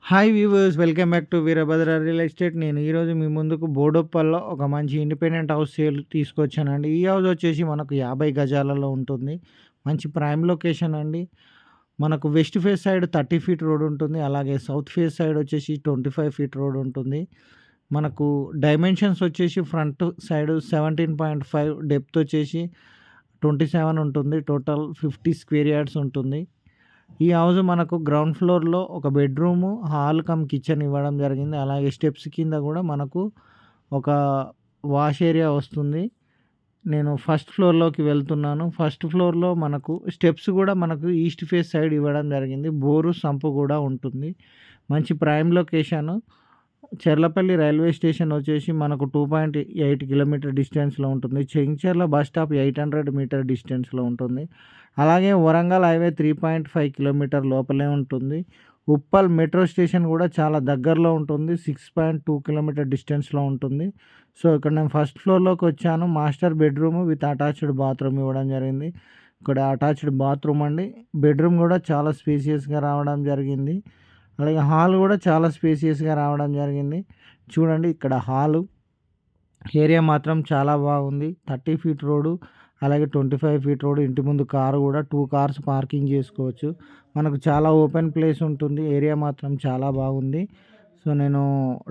Hi viewers, welcome back to Veerabhadra real estate. నేను ఈరోజు మీ ముందుకు బోడుప్పల్లో ఒక మంచి ఇండిపెండెంట్ హౌస్ సేల్ తీసుకొచ్చానండి. ఈ హౌస్ వచ్చేసి మనకు 50 గజాలలో ఉంటుంది. మంచి ప్రైమ్ లొకేషన్ అండి. మనకు west face side 30 feet road ఉంటుంది. అలాగే సౌత్ ఫేస్ సైడ్ వచ్చేసి 25 ఫీట్ రోడ్ ఉంటుంది. మనకు డైమెన్షన్స్ వచ్చేసి ఫ్రంట్ సైడ్ 17.5, డెప్త్ వచ్చేసి 27 ఉంటుంది. టోటల్ 50 స్క్వేర్ యార్డ్స్ ఉంటుంది. ఈ హౌస్ మనకు గ్రౌండ్ ఫ్లోర్‌లో ఒక బెడ్‌రూము, హాల్ కమ్ కిచెన్ ఇవ్వడం జరిగింది. అలాగే స్టెప్స్ కింద గూడా మనకు ఒక వాష్ ఏరియా వస్తుంది. నేను ఫస్ట్ ఫ్లోర్‌లోకి వెళ్తున్నాను. ఫస్ట్ ఫ్లోర్‌లో మనకు స్టెప్స్ గూడా మనకు ఈస్ట్ ఫేస్ సైడ్ ఇవ్వడం జరిగింది. బోరు, సంపు గూడా ఉంటుంది. మంచి prime location. Cherlapalli railway station వచ్చేసి మనకు 2.8 కిలోమీటర్ డిస్టెన్స్‌లో ఉంటుంది. చెంచర్ల బస్ స్టాప్ 800 మీటర్ డిస్టెన్స్‌లో ఉంటుంది. అలాగే వరంగల్ హైవే 3.5 కిలోమీటర్ లోపలే ఉంటుంది. ఉప్పల్ మెట్రో స్టేషన్ కూడా చాలా దగ్గరలో ఉంటుంది. 6.2 కిలోమీటర్ డిస్టెన్స్‌లో ఉంటుంది. సో, ఇక్కడ నేను ఫస్ట్ ఫ్లోర్‌లోకి వచ్చాను. Master bedroom with attached bathroom ఇవ్వడం జరిగింది. ఇక్కడ అటాచ్డ్ బాత్రూమ్ అండి. బెడ్‌రూమ్ కూడా చాలా స్పేసియస్‌గా రావడం జరిగింది. అలాగే హాల్ కూడా చాలా స్పేసియస్‌గా రావడం జరిగింది. చూడండి, ఇక్కడ హాలు ఏరియా మాత్రం చాలా బాగుంది. 30 ఫీట్ రోడ్డు, అలాగే 25 ఫీట్ రోడ్. ఇంటి ముందు కారు కూడా 2 కార్స్ పార్కింగ్ చేసుకోవచ్చు. మనకు చాలా ఓపెన్ ప్లేస్ ఉంటుంది. ఏరియా మాత్రం చాలా బాగుంది. సో, నేను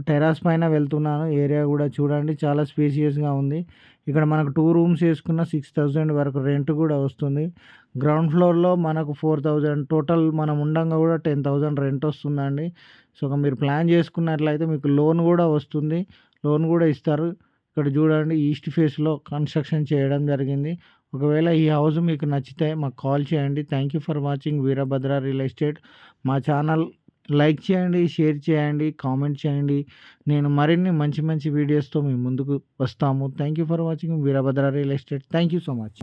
టెర్రస్ పైన వెళ్తున్నాను. ఏరియా కూడా చూడండి, చాలా స్పేసియస్‌గా ఉంది. ఇక్కడ మనకు 2 రూమ్స్ వేసుకున్న 6,000 వరకు రెంట్ కూడా వస్తుంది. గ్రౌండ్ ఫ్లోర్‌లో మనకు 4,000, టోటల్ మనం ఉండంగా కూడా 10,000 రెంట్ వస్తుందండి. సో, మీరు ప్లాన్ చేసుకున్నట్లయితే మీకు లోన్ కూడా వస్తుంది. లోన్ కూడా ఇస్తారు. ఇక్కడ చూడండి, ఈస్ట్ ఫేస్‌లో కన్‌స్ట్రక్షన్ చేయడం జరిగింది. ఒకవేళ ఈ హౌస్ మీకు నచ్చితే మాకు కాల్ చేయండి. Thank you for watching Veerabhadra real estate. మా ఛానల్ లైక్ చేయండి, షేర్ చేయండి, కామెంట్ చేయండి. నేను మరిన్ని మంచి మంచి వీడియోస్‌తో మీ ముందుకు వస్తాము. Thank you for watching Veerabhadra real estate. Thank you so much.